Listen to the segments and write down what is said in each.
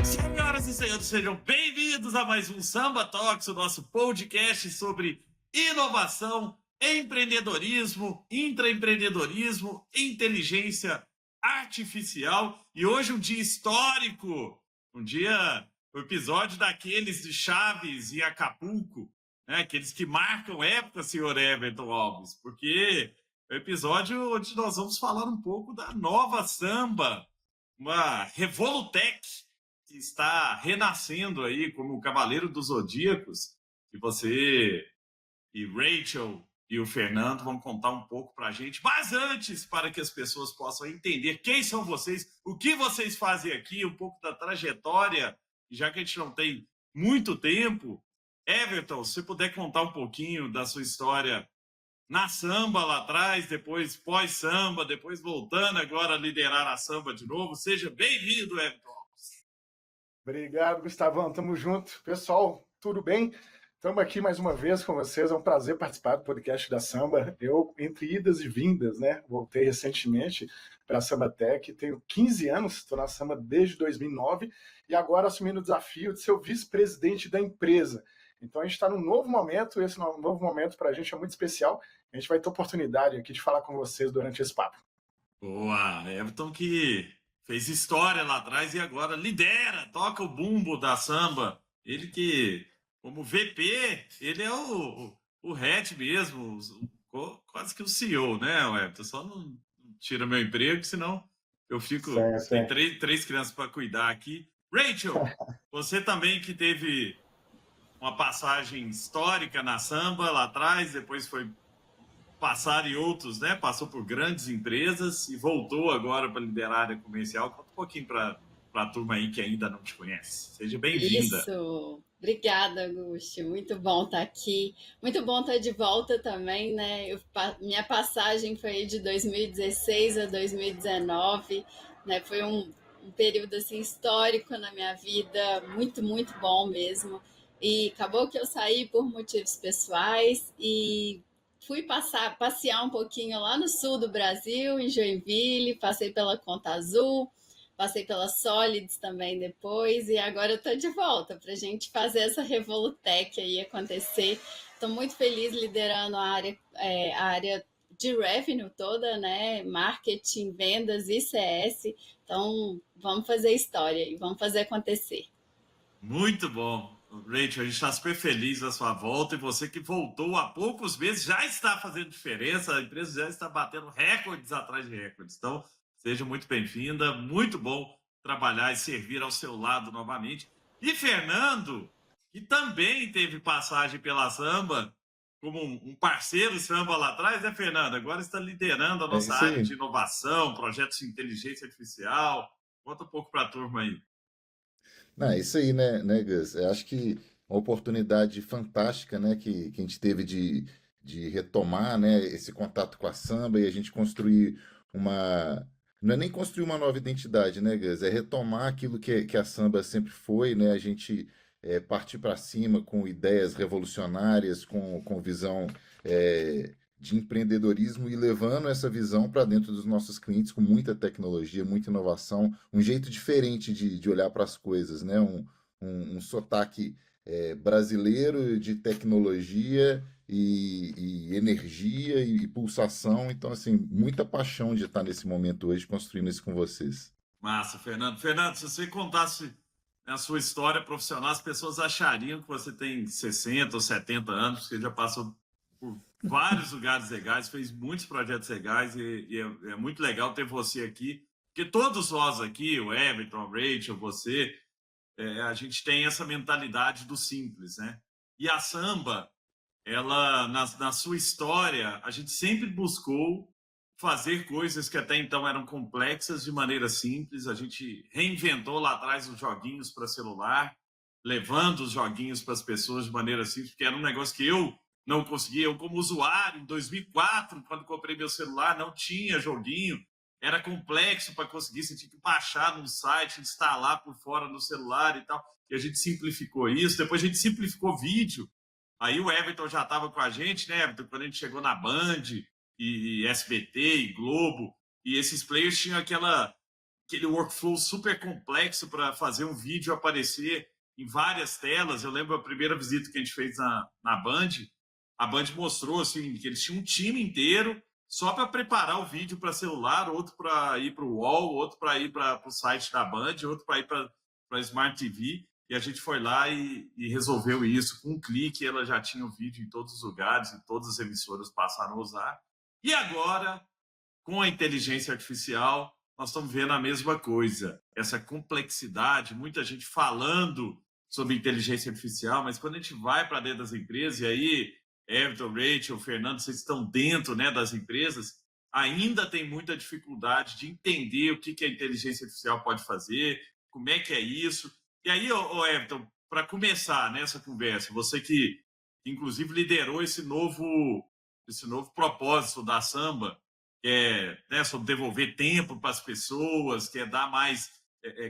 Senhoras e senhores, sejam bem-vindos a mais um Samba Talks, o nosso podcast sobre inovação, empreendedorismo, intraempreendedorismo, inteligência artificial. E hoje um dia histórico, um episódio daqueles de Chaves e Acapulco, né? Aqueles que marcam época, senhor Everton Alves, porque é o episódio onde nós vamos falar um pouco da nova samba, uma Revolutec que está renascendo aí como o Cavaleiro dos Zodíacos, que você e Rachel e o Fernando vão contar um pouco para a gente. Mas antes, para que as pessoas possam entender quem são vocês, o que vocês fazem aqui, um pouco da trajetória, já que a gente não tem muito tempo, Everton, se puder contar um pouquinho da sua história na samba lá atrás, depois pós-samba, depois voltando agora a liderar a samba de novo. Seja bem-vindo, Everton. Obrigado, Gustavão. Tamo junto. Pessoal, tudo bem? Estamos aqui mais uma vez com vocês. É um prazer participar do podcast da Samba. Eu, entre idas e vindas, né? Voltei recentemente para a Samba Tech. Tenho 15 anos, estou na Samba desde 2009 e agora assumindo o desafio de ser o vice-presidente da empresa. Então a gente está num novo momento. Esse novo momento para a gente é muito especial. A gente vai ter oportunidade aqui de falar com vocês durante esse papo. Boa, Everton que fez história lá atrás e agora lidera, toca o bumbo da samba. Ele que, como VP, ele é o head mesmo, quase que o CEO, né, Everton? Só não tira meu emprego, senão eu fico. Tem três crianças para cuidar aqui. Rachel, você também que teve uma passagem histórica na samba lá atrás, depois foi passar em outros, né? Passou por grandes empresas e voltou agora para liderar a área comercial. Conta um pouquinho para a turma aí que ainda não te conhece. Seja bem-vinda. Isso. Obrigada, Augusto. Muito bom estar aqui. Muito bom estar de volta também, né? Minha passagem foi de 2016 a 2019, né? Foi um período assim histórico na minha vida, muito, muito bom mesmo. E acabou que eu saí por motivos pessoais e fui passear um pouquinho lá no sul do Brasil, em Joinville, passei pela Conta Azul, passei pela Solids também depois, e agora eu estou de volta para a gente fazer essa Revolutec aí acontecer. Estou muito feliz liderando a área de revenue toda, né? Marketing, vendas e CS. Então, vamos fazer história e vamos fazer acontecer. Muito bom. Rachel, a gente está super feliz da sua volta e você que voltou há poucos meses já está fazendo diferença, a empresa já está batendo recordes atrás de recordes. Então, seja muito bem-vinda, muito bom trabalhar e servir ao seu lado novamente. E Fernando, que também teve passagem pela samba, como um parceiro samba lá atrás, né, Fernando? Agora está liderando a nossa área de inovação, projetos de inteligência artificial. Conta um pouco para a turma aí. Não, é isso aí, né, Gus? Eu acho que uma oportunidade fantástica, né, que a gente teve de retomar, né, esse contato com a samba e a gente construir uma. Não é nem construir uma nova identidade, né, Gus? É retomar aquilo que a samba sempre foi, né? A gente partir para cima com ideias revolucionárias, com visão de empreendedorismo e levando essa visão para dentro dos nossos clientes com muita tecnologia, muita inovação, um jeito diferente de olhar para as coisas, né? Um sotaque brasileiro de tecnologia e energia e pulsação. Então, assim, muita paixão de estar nesse momento hoje construindo isso com vocês. Massa, Fernando. Fernando, se você contasse a sua história profissional, as pessoas achariam que você tem 60 ou 70 anos, porque já passou por vários lugares legais, fez muitos projetos legais e é muito legal ter você aqui, porque todos nós aqui, o Everton, a Rachel, você, a gente tem essa mentalidade do simples, né? E a samba, ela, na sua história, a gente sempre buscou fazer coisas que até então eram complexas de maneira simples. A gente reinventou lá atrás os joguinhos para celular, levando os joguinhos para as pessoas de maneira simples, porque era um negócio que eu não conseguia. Eu, como usuário, em 2004, quando comprei meu celular, não tinha joguinho. Era complexo para conseguir, você tinha que baixar num site, instalar por fora no celular e tal. E a gente simplificou isso. Depois a gente simplificou vídeo. Aí o Everton já estava com a gente, né, Everton, quando a gente chegou na Band, e SBT, e Globo, e esses players tinham aquele workflow super complexo para fazer um vídeo aparecer em várias telas. Eu lembro a primeira visita que a gente fez na Band, a Band mostrou assim, que eles tinham um time inteiro só para preparar o vídeo para celular, outro para ir para o Wall, outro para ir para o site da Band, outro para ir para a Smart TV. E a gente foi lá e resolveu isso. Com um clique, ela já tinha o vídeo em todos os lugares, e todas as emissoras passaram a usar. E agora, com a inteligência artificial, nós estamos vendo a mesma coisa. Essa complexidade, muita gente falando sobre inteligência artificial, mas quando a gente vai para dentro das empresas, e aí, Everton, Rachel, Fernando, vocês estão dentro, né, das empresas, ainda tem muita dificuldade de entender o que a inteligência artificial pode fazer, como é que é isso. E aí, Everton, para começar nessa conversa, você que inclusive liderou esse novo propósito da Samba, que é, né, sobre devolver tempo para as pessoas, que é dar mais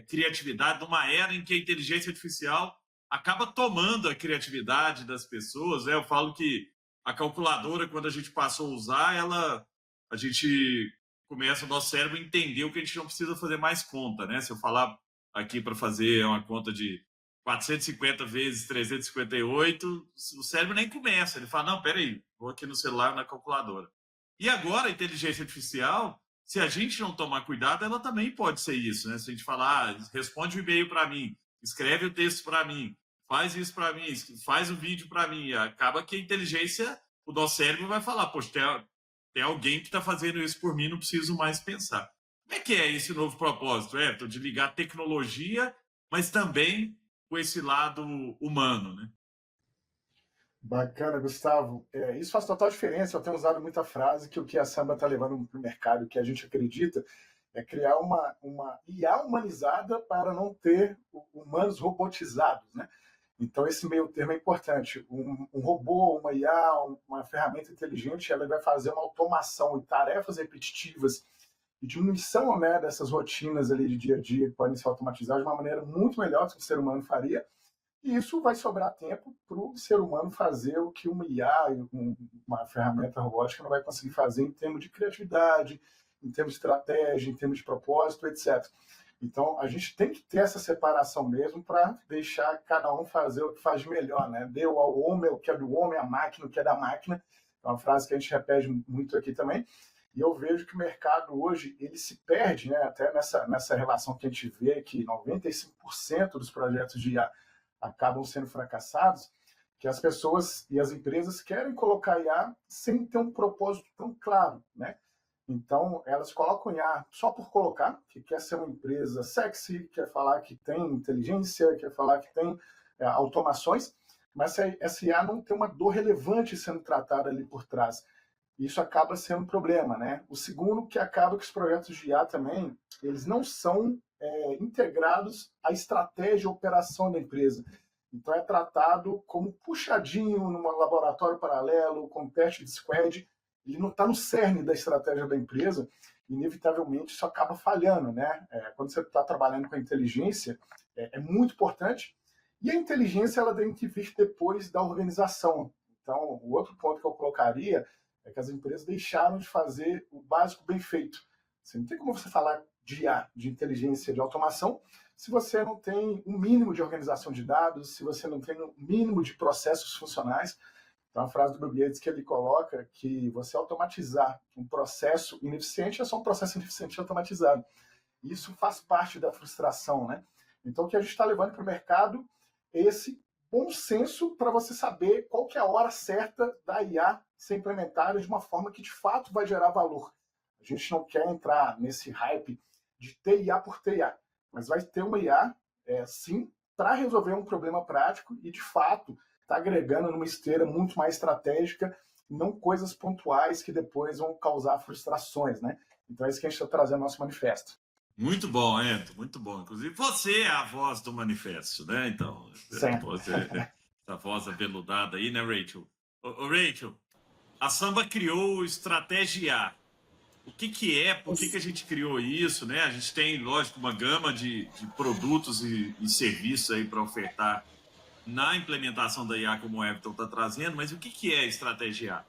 criatividade numa era em que a inteligência artificial acaba tomando a criatividade das pessoas, né? Eu falo que a calculadora, quando a gente passou a usar, a gente começa, o nosso cérebro entendeu que a gente não precisa fazer mais conta, né? Se eu falar aqui para fazer uma conta de 450 vezes 358, o cérebro nem começa. Ele fala, não, peraí, vou aqui no celular, na calculadora. E agora a inteligência artificial, se a gente não tomar cuidado, ela também pode ser isso, né? Se a gente falar, responde o e-mail para mim, escreve o texto para mim, faz isso para mim, faz o vídeo para mim, acaba que a inteligência, o nosso cérebro vai falar, poxa, tem alguém que está fazendo isso por mim, não preciso mais pensar. Como é que é esse novo propósito, Everton, de ligar tecnologia, mas também com esse lado humano, né? Bacana, Gustavo. Isso faz total diferença. Eu tenho usado muita frase que o que a Samba está levando para o mercado, que a gente acredita, é criar uma IA humanizada para não ter humanos robotizados, né? Então, esse meio termo é importante. Um robô, uma IA, uma ferramenta inteligente, ela vai fazer uma automação e tarefas repetitivas e diminuição, né, dessas rotinas ali de dia a dia que podem ser automatizadas de uma maneira muito melhor do que o ser humano faria. E isso vai sobrar tempo para o ser humano fazer o que uma IA, uma ferramenta robótica, não vai conseguir fazer em termos de criatividade, em termos de estratégia, em termos de propósito, etc. Então, a gente tem que ter essa separação mesmo para deixar cada um fazer o que faz de melhor, né? Deu ao homem o que é do homem, a máquina o que é da máquina. É uma frase que a gente repete muito aqui também. E eu vejo que o mercado hoje ele se perde, né? Até nessa relação que a gente vê que 95% dos projetos de IA acabam sendo fracassados, que as pessoas e as empresas querem colocar IA sem ter um propósito tão claro, né? Então, elas colocam IA só por colocar, que quer ser uma empresa sexy, quer falar que tem inteligência, quer falar que tem automações, mas essa IA não tem uma dor relevante sendo tratada ali por trás. Isso acaba sendo um problema, né? O segundo, que acaba que os projetos de IA também, eles não são integrados à estratégia e operação da empresa. Então, é tratado como puxadinho num laboratório paralelo, com teste de squad. Ele não está no cerne da estratégia da empresa, inevitavelmente isso acaba falhando, né? Quando você está trabalhando com a inteligência, é muito importante, e a inteligência ela tem que vir depois da organização. Então, o outro ponto que eu colocaria é que as empresas deixaram de fazer o básico bem feito. Você não tem como você falar de IA, de inteligência, de automação, se você não tem um mínimo de organização de dados, se você não tem um mínimo de processos funcionais. Então, a frase do Bill Gates que ele coloca que você automatizar um processo ineficiente é só um processo ineficiente automatizado. Isso faz parte da frustração, né? Então, o que a gente está levando para o mercado é esse bom senso para você saber qual que é a hora certa da IA ser implementada de uma forma que, de fato, vai gerar valor. A gente não quer entrar nesse hype de ter IA por ter IA, mas vai ter uma IA, sim, para resolver um problema prático e, de fato, está agregando numa esteira muito mais estratégica, não coisas pontuais que depois vão causar frustrações, né? Então é isso que a gente está trazendo no nosso manifesto. Muito bom, Ento, muito bom. Inclusive, você é a voz do manifesto, né? Então, você, essa voz aveludada aí, né, Rachel? Ô, Rachel, a Samba criou Estratégia. O que é? Por que a gente criou isso, né? A gente tem, lógico, uma gama de produtos e serviços aí para ofertar na implementação da IA, como o Everton está trazendo, mas o que é estratégia IA?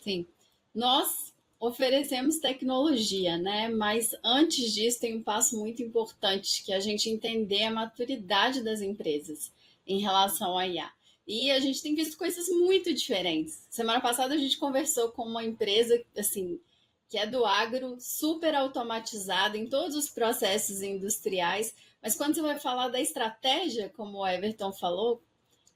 Sim, nós oferecemos tecnologia, né? Mas antes disso tem um passo muito importante, que é a gente entender a maturidade das empresas em relação à IA. E a gente tem visto coisas muito diferentes. Semana passada a gente conversou com uma empresa, assim, que é do agro, super automatizada em todos os processos industriais, mas quando você vai falar da estratégia, como o Everton falou,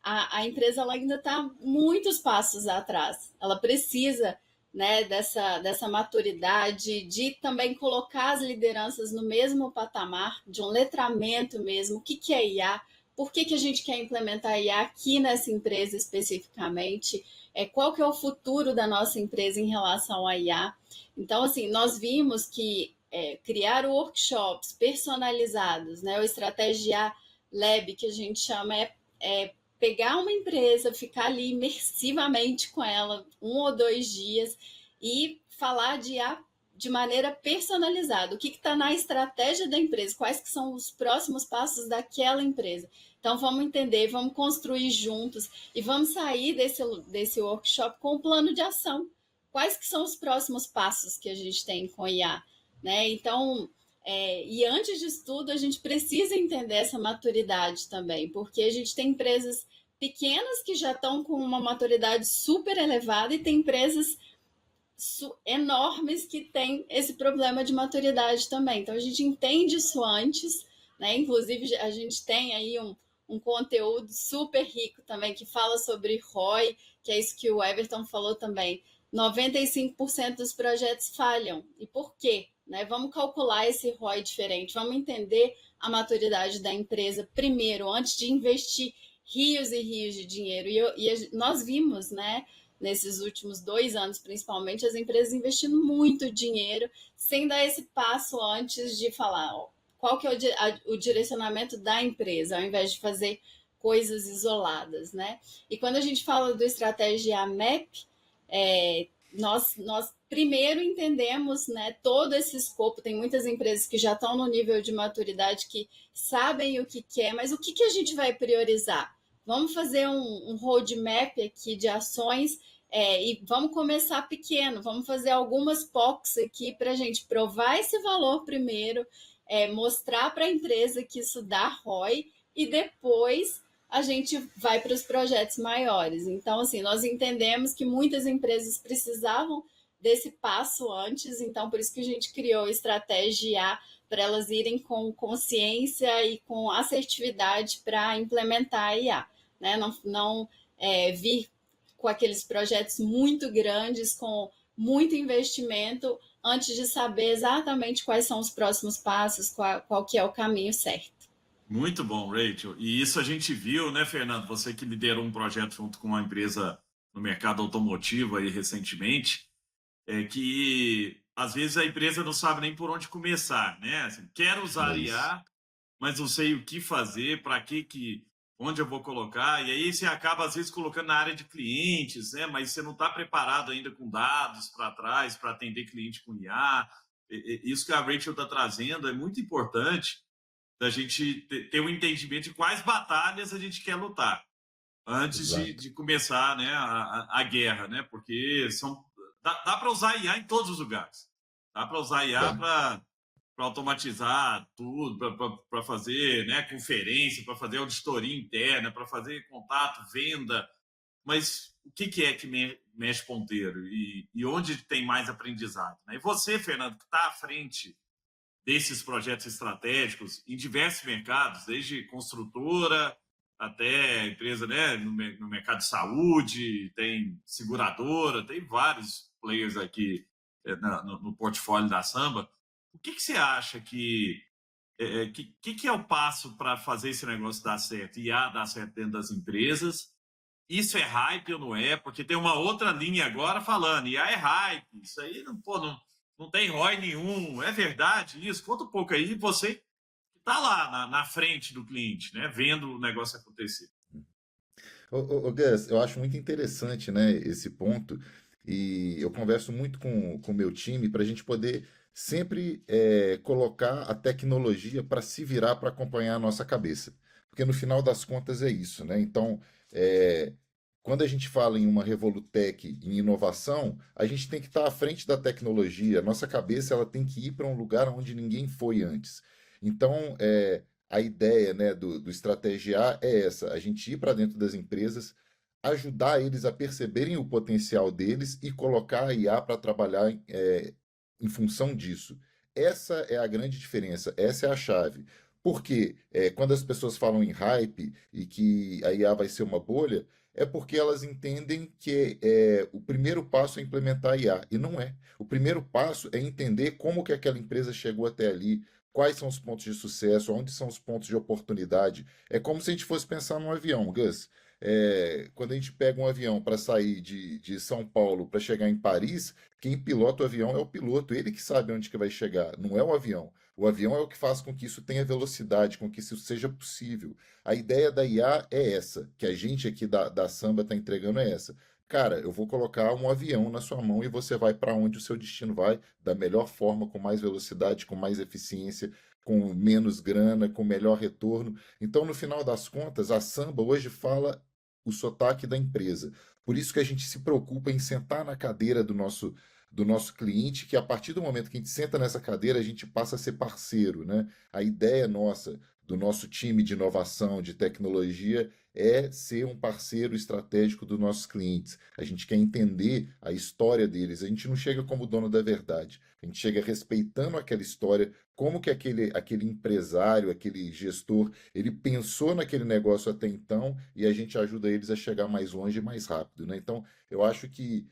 a empresa ela ainda está muitos passos atrás. Ela precisa, né, dessa maturidade, de também colocar as lideranças no mesmo patamar, de um letramento mesmo. O que é IA? Por que a gente quer implementar IA aqui nessa empresa especificamente? Qual que é o futuro da nossa empresa em relação à IA? Então, assim, nós vimos que criar workshops personalizados, né, o Estratégia Lab, que a gente chama, pegar uma empresa, ficar ali imersivamente com ela 1 ou 2 dias e falar de maneira personalizada. O que está na estratégia da empresa? Quais que são os próximos passos daquela empresa? Então, vamos entender, vamos construir juntos e vamos sair desse workshop com um plano de ação. Quais que são os próximos passos que a gente tem com IA? Né? Então, e antes disso tudo, a gente precisa entender essa maturidade também, porque a gente tem empresas pequenas que já estão com uma maturidade super elevada e tem empresas enormes que têm esse problema de maturidade também. Então a gente entende isso antes, né? Inclusive a gente tem aí um conteúdo super rico também que fala sobre ROI, que é isso que o Everton falou também. 95% dos projetos falham. E por quê? Né? Vamos calcular esse ROI diferente, vamos entender a maturidade da empresa primeiro, antes de investir rios e rios de dinheiro. Nós vimos, né, nesses últimos 2 anos, principalmente, as empresas investindo muito dinheiro, sem dar esse passo antes de falar qual que é o direcionamento da empresa, ao invés de fazer coisas isoladas, né? E quando a gente fala do estratégia MAP, nós primeiro entendemos, né, todo esse escopo. Tem muitas empresas que já estão no nível de maturidade, que sabem o que quer, mas o que a gente vai priorizar? Vamos fazer um roadmap aqui de ações e vamos começar pequeno, vamos fazer algumas POCs aqui para a gente provar esse valor primeiro, mostrar para a empresa que isso dá ROI e depois a gente vai para os projetos maiores. Então, assim, nós entendemos que muitas empresas precisavam desse passo antes, então por isso que a gente criou a estratégia para elas irem com consciência e com assertividade para implementar a IA, né? Não vir com aqueles projetos muito grandes, com muito investimento, antes de saber exatamente quais são os próximos passos, qual que é o caminho certo. Muito bom, Rachel. E isso a gente viu, né, Fernando? Você que liderou um projeto junto com uma empresa no mercado automotivo aí recentemente, que às vezes a empresa não sabe nem por onde começar, né? Assim, quero usar IA, mas não sei o que fazer, para onde eu vou colocar, e aí você acaba às vezes colocando na área de clientes, né? Mas você não está preparado ainda com dados para trás para atender cliente com IA. Isso que a Rachel está trazendo é muito importante, da gente ter um entendimento de quais batalhas a gente quer lutar antes de começar, né, a guerra, né? Porque dá para usar IA em todos os lugares. Dá para usar IA para automatizar tudo, para fazer, né, conferência, para fazer auditoria interna, para fazer contato, venda. Mas o que é que mexe ponteiro e onde tem mais aprendizado? Né? E você, Fernando, que está à frente desses projetos estratégicos em diversos mercados, desde construtora até empresa, né, no mercado de saúde, tem seguradora, tem vários players aqui no portfólio da Samba. O que você acha que é o passo para fazer esse negócio dar certo, IA dar certo dentro das empresas? Isso é hype ou não é? Porque tem uma outra linha agora falando, IA é hype, isso aí não tem ROI nenhum. É verdade isso? Conta um pouco aí, você está lá na frente do cliente, né, vendo o negócio acontecer. Gus, eu acho muito interessante, né, esse ponto, e eu converso muito com o meu time para a gente poder sempre colocar a tecnologia para se virar para acompanhar a nossa cabeça. porque no final das contas é isso, né? Então, é, quando a gente fala em uma Revolutec, em inovação, a gente tem que estar à frente da tecnologia. A nossa cabeça ela tem que ir para um lugar onde ninguém foi antes. Então, a ideia, né, do Estratégia é essa: a gente ir para dentro das empresas, ajudar eles a perceberem o potencial deles e colocar a IA para trabalhar em função disso. Essa é a grande diferença, essa é a chave. Porque quando as pessoas falam em hype e que a IA vai ser uma bolha, é porque elas entendem que o primeiro passo é implementar a IA, e não é. O primeiro passo é entender como que aquela empresa chegou até ali, quais são os pontos de sucesso, onde são os pontos de oportunidade. É como se a gente fosse pensar num avião, Gus. Quando a gente pega um avião para sair de São Paulo para chegar em Paris, quem pilota o avião é o piloto, ele que sabe onde que vai chegar, não é o avião. O avião é o que faz com que isso tenha velocidade, com que isso seja possível. A ideia da IA é essa, que a gente aqui da Samba está entregando é essa. Cara, eu vou colocar um avião na sua mão e você vai para onde o seu destino vai, da melhor forma, com mais velocidade, com mais eficiência, com menos grana, com melhor retorno. Então, no final das contas, a Samba hoje fala o sotaque da empresa. Por isso que a gente se preocupa em sentar na cadeira do nosso cliente, que a partir do momento que a gente senta nessa cadeira, a gente passa a ser parceiro, né? A ideia nossa, do nosso time de inovação, de tecnologia, é ser um parceiro estratégico dos nossos clientes. A gente quer entender a história deles. A gente não chega como dono da verdade. A gente chega respeitando aquela história, como que aquele empresário, aquele gestor, ele pensou naquele negócio até então, e a gente ajuda eles a chegar mais longe e mais rápido, né? Então, eu acho que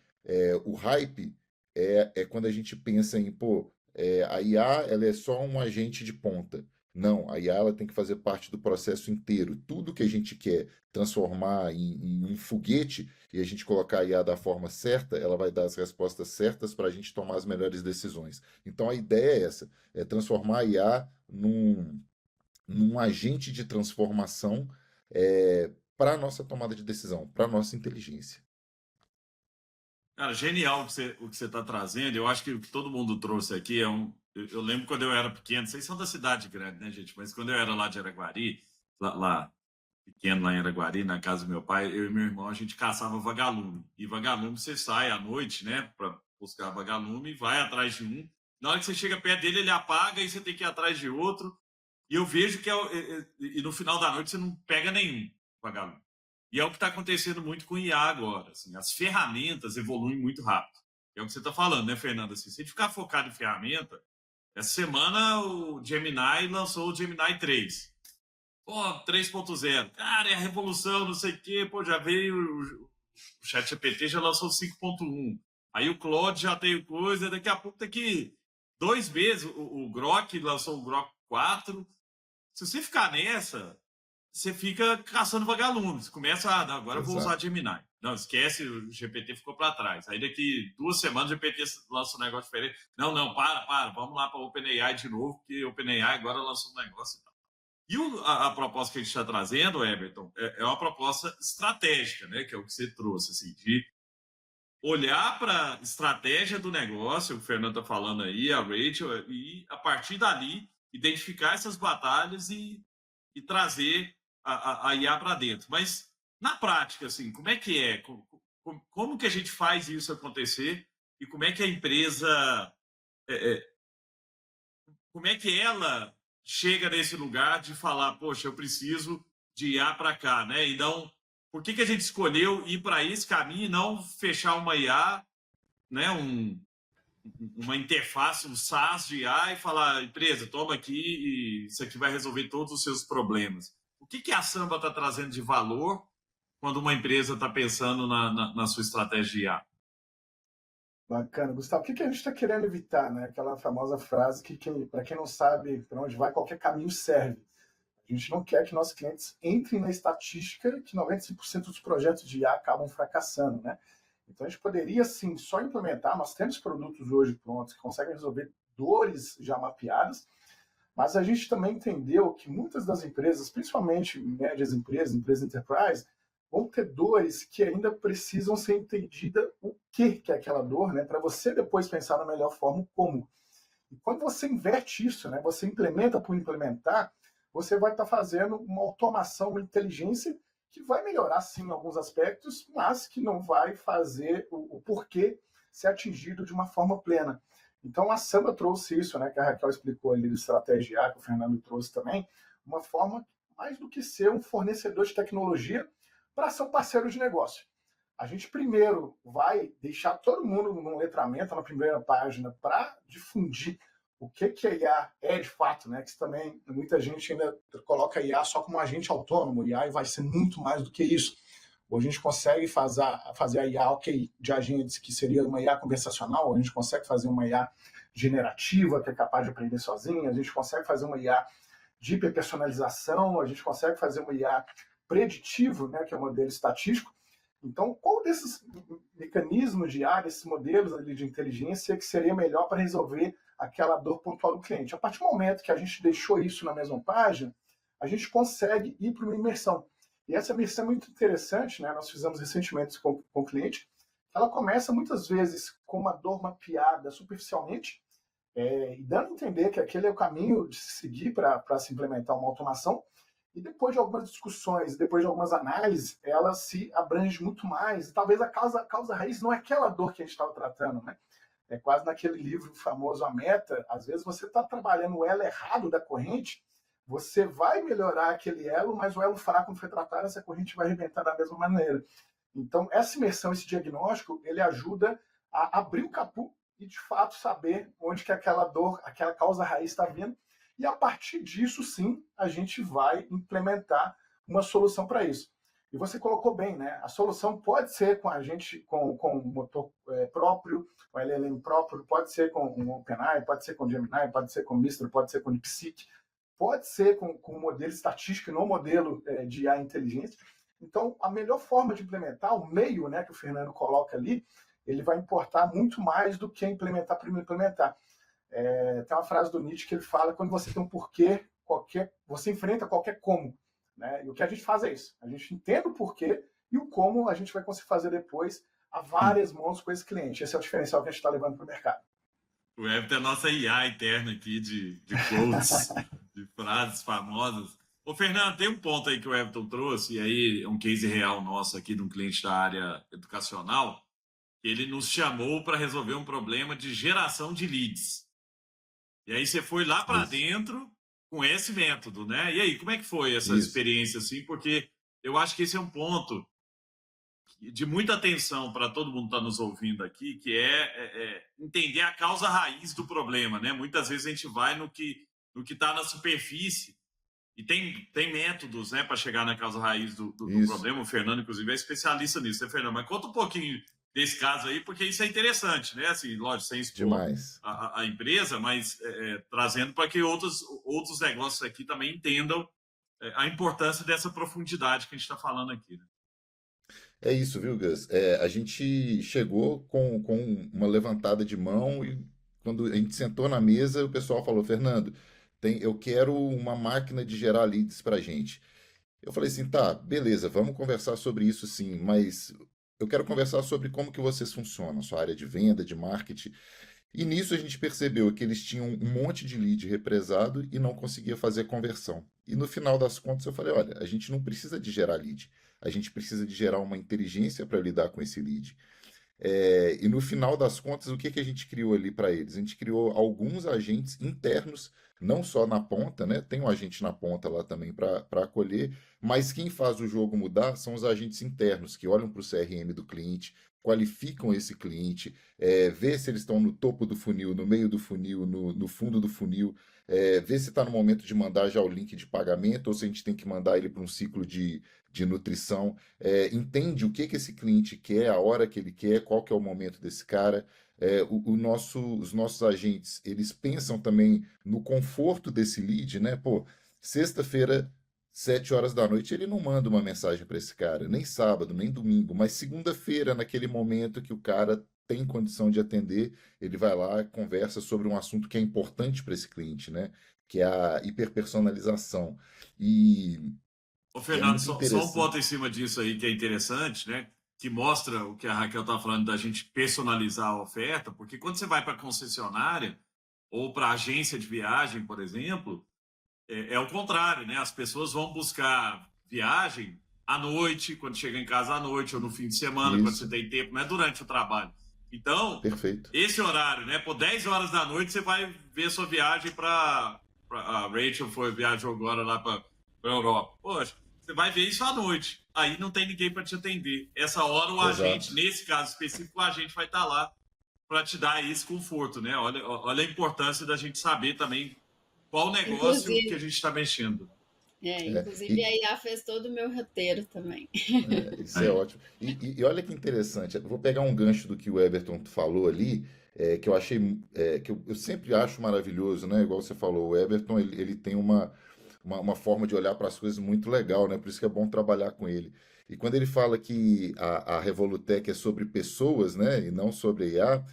o hype é quando a gente pensa em, pô, a IA ela é só um agente de ponta. Não, a IA ela tem que fazer parte do processo inteiro. Tudo que a gente quer transformar em um foguete e a gente colocar a IA da forma certa, ela vai dar as respostas certas para a gente tomar as melhores decisões. Então a ideia é essa, é transformar a IA num agente de transformação para a nossa tomada de decisão, para a nossa inteligência. Cara, genial o que você está trazendo. Eu acho que o que todo mundo trouxe aqui é um. Eu lembro quando eu era pequeno, vocês são da cidade grande, né, gente? Mas quando eu era lá de Araguari, pequeno lá em Araguari, na casa do meu pai, eu e meu irmão, a gente caçava vagalume. E vagalume você sai à noite, né, para buscar vagalume e vai atrás de um. Na hora que você chega perto dele, ele apaga e você tem que ir atrás de outro. E eu vejo que e no final da noite você não pega nenhum vagalume. E é o que está acontecendo muito com o IA agora. Assim, as ferramentas evoluem muito rápido. É o que você está falando, né, Fernando? Assim, se a gente ficar focado em ferramenta, essa semana o Gemini lançou o Gemini 3. Pô, 3.0. Cara, é a revolução, não sei o quê. Pô, já veio o ChatGPT, já lançou o 5.1. Aí o Claude já tem coisa. Daqui a pouco, daqui 2 meses, o Grok lançou o Grok 4. Se você ficar nessa, você fica caçando vagalumes. Começa, agora eu vou usar Exato. Gemini. Não, esquece, o GPT ficou para trás. Aí daqui 2 semanas o GPT lança um negócio diferente. Não, para, vamos lá para o OpenAI de novo, porque o OpenAI agora lançou um negócio e tal. E a proposta que a gente está trazendo, Everton, é uma proposta estratégica, né? Que é o que você trouxe, assim, de olhar para a estratégia do negócio, o Fernando está falando aí, a Rachel, e a partir dali identificar essas batalhas e trazer a IA para dentro. Mas, na prática, assim, como é que é? Como que a gente faz isso acontecer? E como é que a empresa... como é que ela chega nesse lugar de falar, poxa, eu preciso de IA para cá, né? Então, por que a gente escolheu ir para esse caminho e não fechar uma IA, né? Uma interface, um SaaS de IA e falar, empresa, toma aqui e isso aqui vai resolver todos os seus problemas. O que a Samba está trazendo de valor quando uma empresa está pensando na sua estratégia de IA? Bacana. Gustavo, o que a gente está querendo evitar, né? Aquela famosa frase que para quem não sabe para onde vai, qualquer caminho serve. A gente não quer que nossos clientes entrem na estatística que 95% dos projetos de IA acabam fracassando, né? Então a gente poderia, sim, só implementar, nós temos produtos hoje prontos que conseguem resolver dores já mapeadas, mas a gente também entendeu que muitas das empresas, principalmente médias empresas, empresas enterprise, vão ter dores que ainda precisam ser entendida o que é aquela dor, né? Para você depois pensar na melhor forma como. E quando você inverte isso, né? Você implementa por implementar, você vai estar fazendo uma automação, uma inteligência que vai melhorar, sim, em alguns aspectos, mas que não vai fazer o porquê ser atingido de uma forma plena. Então, a Samba trouxe isso, né, que a Raquel explicou ali, de estratégia A, que o Fernando trouxe também, uma forma mais do que ser um fornecedor de tecnologia para ser um parceiro de negócio. A gente primeiro vai deixar todo mundo no letramento, na primeira página, para difundir o que a IA é de fato, né? Que também muita gente ainda coloca a IA só como um agente autônomo. IA vai ser muito mais do que isso. Hoje a gente consegue fazer a IA de agentes, que seria uma IA conversacional, a gente consegue fazer uma IA generativa, que é capaz de aprender sozinha, a gente consegue fazer uma IA de hiperpersonalização, a gente consegue fazer uma IA preditivo, né, que é um modelo estatístico. Então, qual desses mecanismos de IA, desses modelos ali de inteligência, que seria melhor para resolver aquela dor pontual do cliente? A partir do momento que a gente deixou isso na mesma página, a gente consegue ir para uma imersão. E essa imersão é muito interessante, né? Nós fizemos recentemente com o cliente. Ela começa muitas vezes com uma dor mapeada superficialmente, e dando a entender que aquele é o caminho de se seguir para se implementar uma automação. E depois de algumas discussões, depois de algumas análises, ela se abrange muito mais. E talvez a causa raiz não é aquela dor que a gente estava tratando, né? É quase naquele livro famoso A Meta. Às vezes você está trabalhando o elo errado da corrente, você vai melhorar aquele elo, mas o elo fraco não foi tratado, essa corrente vai arrebentar da mesma maneira. Então, essa imersão, esse diagnóstico, ele ajuda a abrir o capô e, de fato, saber onde que aquela dor, aquela causa raiz está vindo. E, a partir disso, sim, a gente vai implementar uma solução para isso. E você colocou bem, né? A solução pode ser com a gente, com um motor próprio, um LLM próprio, pode ser com um OpenAI, pode ser com Gemini, pode ser com Mistral, pode ser com DeepSeek, pode ser com um modelo estatístico, não modelo de IA inteligente. Então, a melhor forma de implementar, o meio, né, que o Fernando coloca ali, ele vai importar muito mais do que implementar primeiro implementar. Tem uma frase do Nietzsche que ele fala: quando você tem um porquê, você enfrenta qualquer como. Né? E o que a gente faz é isso. A gente entende o porquê e o como a gente vai conseguir fazer depois a várias mãos com esse cliente. Esse é o diferencial que a gente está levando para o mercado. O Everton é a nossa IA interna aqui de quotes, de frases famosas. Ô, Fernando, tem um ponto aí que o Everton trouxe, e aí é um case real nosso aqui de um cliente da área educacional, que ele nos chamou para resolver um problema de geração de leads. E aí você foi lá para dentro com esse método, né? E aí, como é que foi essa experiência, assim? Porque eu acho que esse é um ponto de muita atenção para todo mundo que está nos ouvindo aqui, que é entender a causa raiz do problema, né? Muitas vezes a gente vai no que está na superfície e tem métodos, né, para chegar na causa raiz do problema. O Fernando, inclusive, é especialista nisso, né, Fernando? Mas conta um pouquinho desse caso aí, porque isso é interessante, né? Assim, lógico, sem expor a empresa, mas trazendo para que outros negócios aqui também entendam a importância dessa profundidade que a gente está falando aqui, né? É isso, viu, Gus? A gente chegou com uma levantada de mão e quando a gente sentou na mesa, o pessoal falou: Fernando, eu quero uma máquina de gerar leads para a gente. Eu falei assim: tá, beleza, vamos conversar sobre isso sim, mas eu quero conversar sobre como que vocês funcionam, sua área de venda, de marketing. E nisso a gente percebeu que eles tinham um monte de lead represado e não conseguia fazer conversão. E no final das contas eu falei: olha, a gente não precisa de gerar lead, a gente precisa de gerar uma inteligência para lidar com esse lead. E no final das contas, o que a gente criou ali para eles? A gente criou alguns agentes internos, não só na ponta, né? Tem um agente na ponta lá também para acolher, mas quem faz o jogo mudar são os agentes internos, que olham para o CRM do cliente, qualificam esse cliente, vê se eles estão no topo do funil, no meio do funil, no fundo do funil, vê se está no momento de mandar já o link de pagamento ou se a gente tem que mandar ele para um ciclo de nutrição, entende o que esse cliente quer, a hora que ele quer, qual que é o momento desse cara. Os nossos agentes, eles pensam também no conforto desse lead, né? Pô, sexta-feira, 7 horas da noite, ele não manda uma mensagem para esse cara, nem sábado, nem domingo, mas segunda-feira, naquele momento que o cara tem condição de atender, ele vai lá e conversa sobre um assunto que é importante para esse cliente, né? Que é a hiperpersonalização. Ô, Fernando, só um ponto em cima disso aí que é interessante, né? Que mostra o que a Raquel está falando da gente personalizar a oferta, porque quando você vai para a concessionária ou para a agência de viagem, por exemplo, é o contrário, né? As pessoas vão buscar viagem à noite, quando chega em casa à noite, ou no fim de semana, quando você Isso, tem tempo, não é durante o trabalho. Então, perfeito. esse horário, né? Por 10 horas da noite, você vai ver sua viagem para. A Rachel viajou agora lá para a Europa. Poxa, você vai ver isso à noite. Aí não tem ninguém para te atender. Essa hora, o agente, Exato. nesse caso específico, o agente vai estar lá para te dar esse conforto, né? Olha a importância da gente saber também qual negócio que a Inclusive, gente está mexendo. É, inclusive e, a IA fez todo o meu roteiro também. isso é Aí, ótimo. E olha que interessante, eu vou pegar um gancho do que o Everton falou ali, que eu achei, que eu sempre acho maravilhoso, né? Igual você falou, o Everton ele tem uma forma de olhar para as coisas muito legal, né? Por isso que é bom trabalhar com ele. E quando ele fala que a Revolutec é sobre pessoas, né? E não sobre IA,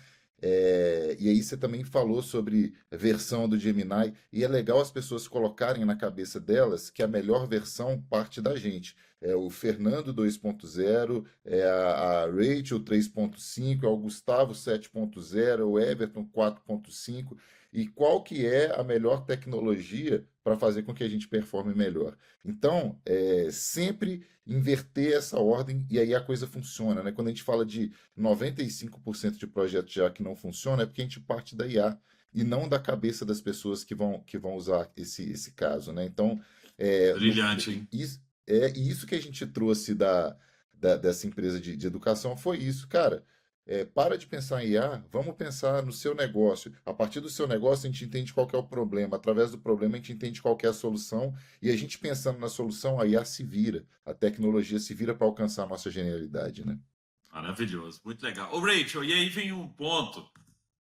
e aí você também falou sobre a versão do Gemini, e é legal as pessoas colocarem na cabeça delas que a melhor versão parte da gente. É o Fernando 2.0, é a Rachel 3.5, é o Gustavo 7.0, é o Everton 4.5. E qual que é a melhor tecnologia para fazer com que a gente performe melhor? Então, sempre inverter essa ordem e aí a coisa funciona, né? Quando a gente fala de 95% de projetos já que não funciona, é porque a gente parte da IA e não da cabeça das pessoas que vão usar esse caso, né? Então, brilhante, hein? e isso que a gente trouxe dessa empresa de educação foi isso, cara. Para de pensar em IA, vamos pensar no seu negócio. A partir do seu negócio, a gente entende qual que é o problema. Através do problema, a gente entende qual que é a solução. E a gente pensando na solução, a IA se vira. A tecnologia se vira para alcançar a nossa genialidade, né? Maravilhoso, muito legal. Ô, Rachel, e aí vem um ponto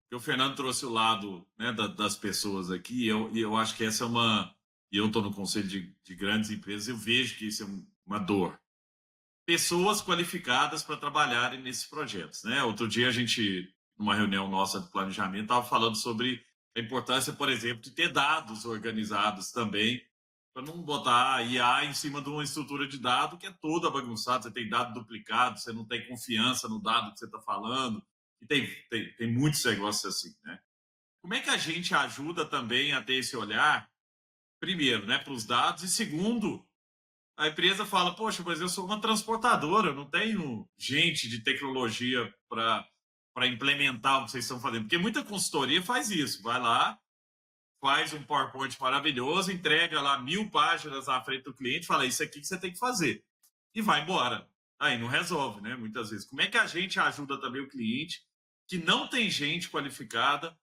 que o Fernando trouxe o lado, né, das pessoas aqui, e eu acho que essa é uma. E eu estou no conselho de grandes empresas, eu vejo que isso é uma dor. Pessoas qualificadas para trabalharem nesses projetos, né? Outro dia a gente, numa reunião nossa de planejamento, estava falando sobre a importância, por exemplo, de ter dados organizados também, para não botar a IA em cima de uma estrutura de dado que é toda bagunçada, você tem dado duplicado, você não tem confiança no dado que você está falando, e tem muitos negócios assim, né? Como é que a gente ajuda também a ter esse olhar, primeiro, né, para os dados, e segundo, a empresa fala, poxa, mas eu sou uma transportadora, eu não tenho gente de tecnologia para implementar o que vocês estão fazendo. Porque muita consultoria faz isso, vai lá, faz um PowerPoint maravilhoso, entrega lá 1.000 páginas à frente do cliente, fala, isso aqui que você tem que fazer. E vai embora. Aí não resolve, né? Muitas vezes. Como é que a gente ajuda também o cliente que não tem gente qualificada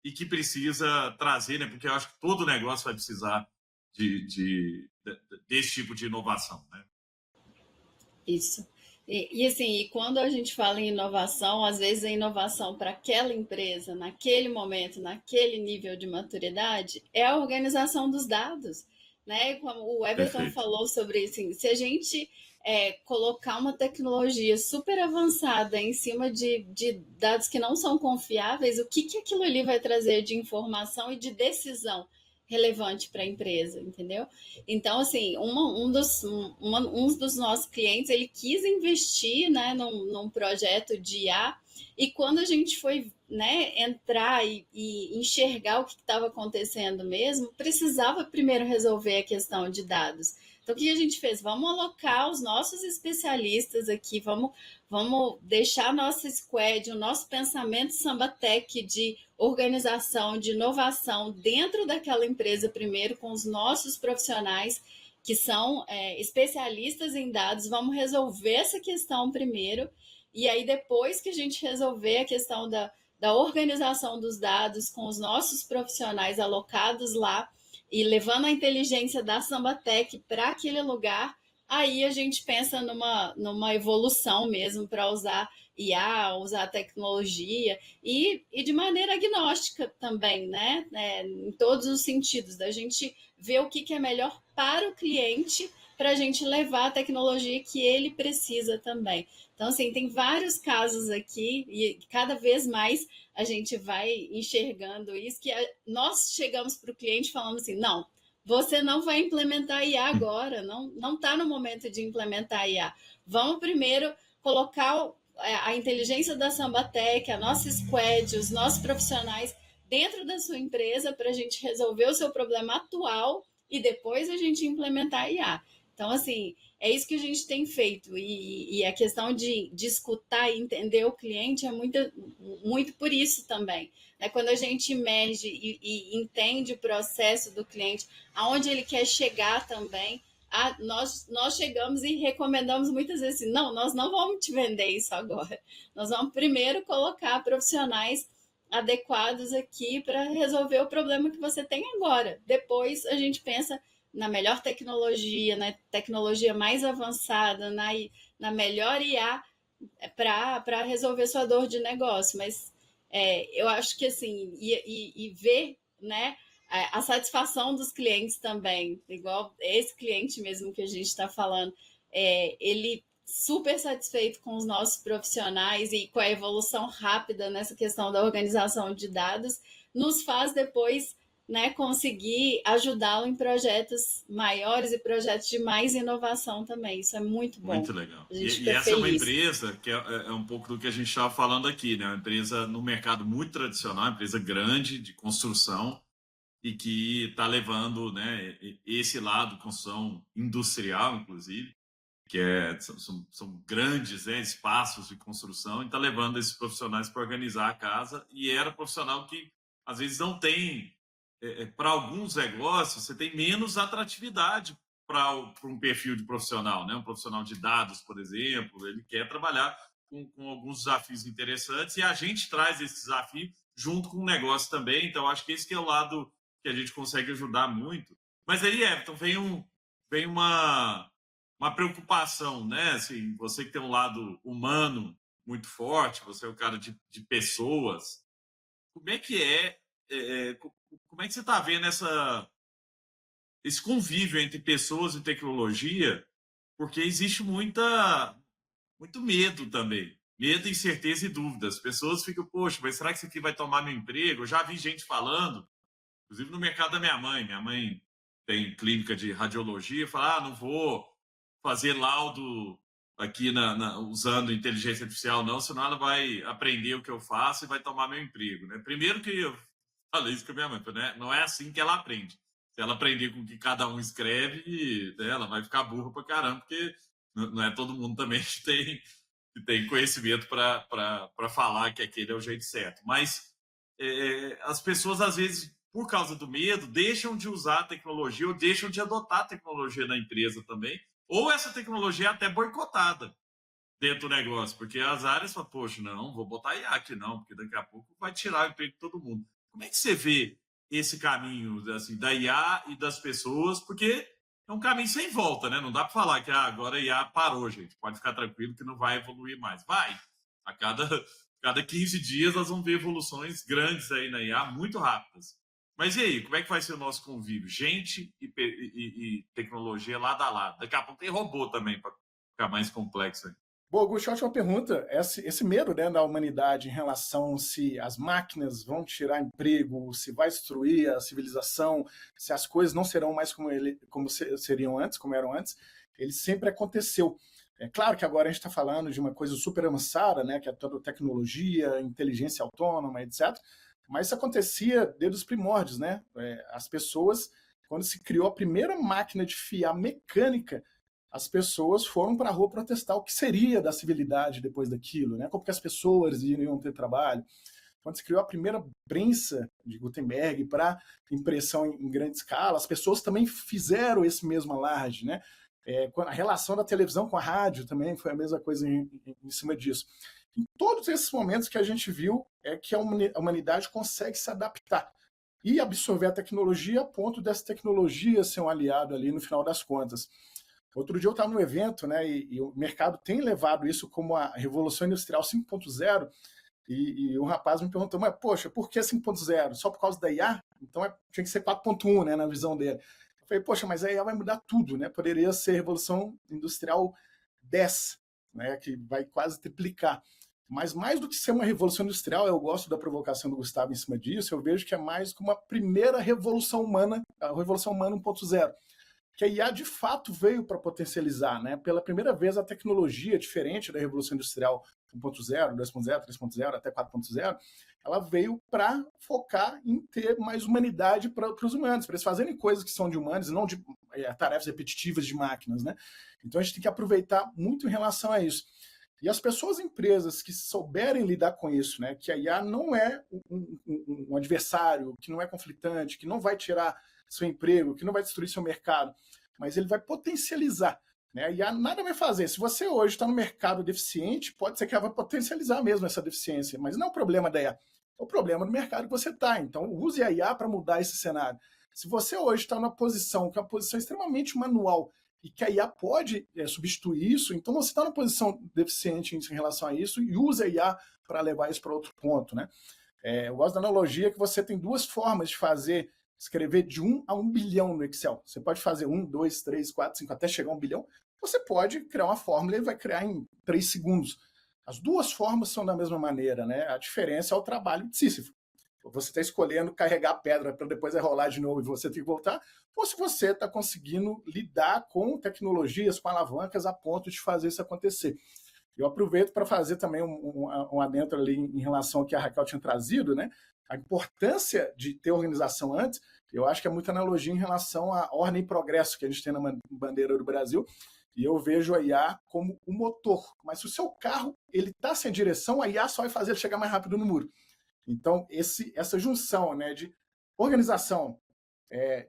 e que precisa trazer, né? Porque eu acho que todo negócio vai precisar desse tipo de inovação, né? Isso. E assim, e quando a gente fala em inovação, às vezes a inovação para aquela empresa, naquele momento, naquele nível de maturidade, é a organização dos dados, né? Como o Everton Perfeito. falou sobre isso, assim, se a gente colocar uma tecnologia super avançada em cima de dados que não são confiáveis, o que aquilo ali vai trazer de informação e de decisão relevante para a empresa, entendeu? Então, assim, um dos nossos clientes, ele quis investir, né, num projeto de IA, e quando a gente foi, né, entrar e enxergar o que estava acontecendo mesmo, precisava primeiro resolver a questão de dados. Então, o que a gente fez? Vamos alocar os nossos especialistas aqui, vamos deixar a nossa squad, o nosso pensamento Sambatec de organização, de inovação dentro daquela empresa primeiro, com os nossos profissionais que são especialistas em dados, vamos resolver essa questão primeiro, e aí depois que a gente resolver a questão da organização dos dados com os nossos profissionais alocados lá e levando a inteligência da Sambatec para aquele lugar, aí a gente pensa numa evolução mesmo para usar IA, usar tecnologia e de maneira agnóstica também, né? Em todos os sentidos, da gente ver o que é melhor para o cliente para a gente levar a tecnologia que ele precisa também. Então, assim, tem vários casos aqui e cada vez mais a gente vai enxergando isso, que nós chegamos para o cliente falando assim, não, você não vai implementar IA agora, não está no momento de implementar IA. Vamos primeiro colocar a inteligência da Sambatec, a nossa squad, os nossos profissionais dentro da sua empresa para a gente resolver o seu problema atual e depois a gente implementar a IA. Então, assim, é isso que a gente tem feito. E a questão de escutar e entender o cliente é muito por isso também. Né? Quando a gente emerge e entende o processo do cliente, aonde ele quer chegar também, nós chegamos e recomendamos muitas vezes assim, não, nós não vamos te vender isso agora. Nós vamos primeiro colocar profissionais adequados aqui para resolver o problema que você tem agora. Depois a gente pensa na melhor tecnologia, na tecnologia mais avançada, na melhor IA para resolver sua dor de negócio. Mas eu acho que assim, e ver, né, a satisfação dos clientes também, igual esse cliente mesmo que a gente está falando, ele super satisfeito com os nossos profissionais e com a evolução rápida nessa questão da organização de dados, nos faz depois, né, conseguir ajudá-lo em projetos maiores e projetos de mais inovação também. Isso é muito bom. Muito legal. A gente E essa feliz. é uma empresa que é um pouco do que a gente estava falando aqui, né? Uma empresa no mercado muito tradicional, uma empresa grande de construção e que está levando, né, esse lado de construção industrial, inclusive, que são grandes, né, espaços de construção, e está levando esses profissionais para organizar a casa, e era profissional que às vezes não tem, para alguns negócios, você tem menos atratividade para um perfil de profissional, né? Um profissional de dados, por exemplo, ele quer trabalhar com alguns desafios interessantes, e a gente traz esse desafio junto com o negócio também, então acho que esse que é o lado que a gente consegue ajudar muito. Mas aí, Everton, vem uma preocupação, né? Assim, você que tem um lado humano muito forte, você é o cara de pessoas. Como é que como é que você está vendo esse convívio entre pessoas e tecnologia? Porque existe muito medo também. Medo, incerteza e dúvidas. As pessoas ficam, poxa, mas será que isso aqui vai tomar meu emprego? Eu já vi gente falando, inclusive no mercado da minha mãe. Minha mãe tem clínica de radiologia, fala, não vou fazer laudo aqui usando inteligência artificial, não, senão ela vai aprender o que eu faço e vai tomar meu emprego, né? Primeiro que eu falei isso com a minha mãe, né? Não é assim que ela aprende. Se ela aprender com o que cada um escreve, né, ela vai ficar burra pra caramba, porque não é todo mundo também que tem conhecimento para falar que aquele é o jeito certo. Mas as pessoas, às vezes, por causa do medo, deixam de usar a tecnologia ou deixam de adotar a tecnologia na empresa também, ou essa tecnologia é até boicotada dentro do negócio, porque as áreas falam, poxa, não, vou botar IA aqui não, porque daqui a pouco vai tirar o emprego de todo mundo. Como é que você vê esse caminho assim, da IA e das pessoas? Porque é um caminho sem volta, né? Não dá para falar que agora a IA parou, gente. Pode ficar tranquilo que não vai evoluir mais. Vai! A cada 15 dias nós vamos ver evoluções grandes aí na IA, muito rápidas. Mas e aí, como é que vai ser o nosso convívio? Gente e tecnologia lado a lado. Daqui a pouco tem robô também, para ficar mais complexo aí. Bom, Augusto, ótima pergunta. Esse medo, né, da humanidade em relação se as máquinas vão tirar emprego, se vai destruir a civilização, se as coisas não serão mais como seriam antes, como eram antes, ele sempre aconteceu. É claro que agora a gente está falando de uma coisa super avançada, né, que é toda tecnologia, inteligência autônoma, etc., mas isso acontecia desde os primórdios, né? As pessoas, quando se criou a primeira máquina de fiar mecânica, as pessoas foram para a rua protestar o que seria da civilidade depois daquilo, né? Como que as pessoas iriam ter trabalho. Quando se criou a primeira prensa de Gutenberg para impressão em grande escala, as pessoas também fizeram esse mesmo alarde, né? A relação da televisão com a rádio também foi a mesma coisa em cima disso. Em todos esses momentos que a gente viu é que a humanidade consegue se adaptar e absorver a tecnologia a ponto dessa tecnologia ser um aliado ali no final das contas. Outro dia eu estava num evento, né, e o mercado tem levado isso como a Revolução Industrial 5.0, e um rapaz me perguntou, mas poxa, por que 5.0? Só por causa da IA? Então tinha que ser 4.1, né, na visão dele. Eu falei, poxa, mas a IA vai mudar tudo, né? Poderia ser Revolução Industrial 10, né, que vai quase triplicar. Mas mais do que ser uma revolução industrial, eu gosto da provocação do Gustavo em cima disso, eu vejo que é mais como a primeira revolução humana, a Revolução Humana 1.0. Que a IA de fato veio para potencializar, né? Pela primeira vez a tecnologia, diferente da Revolução Industrial 1.0, 2.0, 3.0, até 4.0, ela veio para focar em ter mais humanidade para os humanos, para eles fazerem coisas que são de humanos e não de tarefas repetitivas de máquinas, né? Então a gente tem que aproveitar muito em relação a isso. E as pessoas, empresas que souberem lidar com isso, né, que a IA não é um adversário, que não é conflitante, que não vai tirar seu emprego, que não vai destruir seu mercado, mas ele vai potencializar. Né? A IA nada vai fazer. Se você hoje está no mercado deficiente, pode ser que ela vai potencializar mesmo essa deficiência, mas não é o problema da IA, é o problema do mercado que você está. Então, use a IA para mudar esse cenário. Se você hoje está numa posição que é uma posição extremamente manual, e que a IA pode substituir isso, então você está numa posição deficiente em relação a isso e usa a IA para levar isso para outro ponto. Né? Eu gosto da analogia que você tem duas formas de escrever de 1 a 1 bilhão no Excel. Você pode fazer 1, 2, 3, 4, 5, até chegar a 1 bilhão. Você pode criar uma fórmula e vai criar em 3 segundos. As duas formas são da mesma maneira. Né? A diferença é o trabalho de Sísifo. Você está escolhendo carregar a pedra para depois rolar de novo e você tem que voltar, ou se você está conseguindo lidar com tecnologias, com alavancas a ponto de fazer isso acontecer. Eu aproveito para fazer também um adentro ali em relação ao que a Raquel tinha trazido, né? A importância de ter organização antes, eu acho que é muita analogia em relação à ordem e progresso que a gente tem na bandeira do Brasil, e eu vejo a IA como o motor. Mas se o seu carro está sem direção, a IA só vai fazer ele chegar mais rápido no muro. Então, essa junção, né, de organização,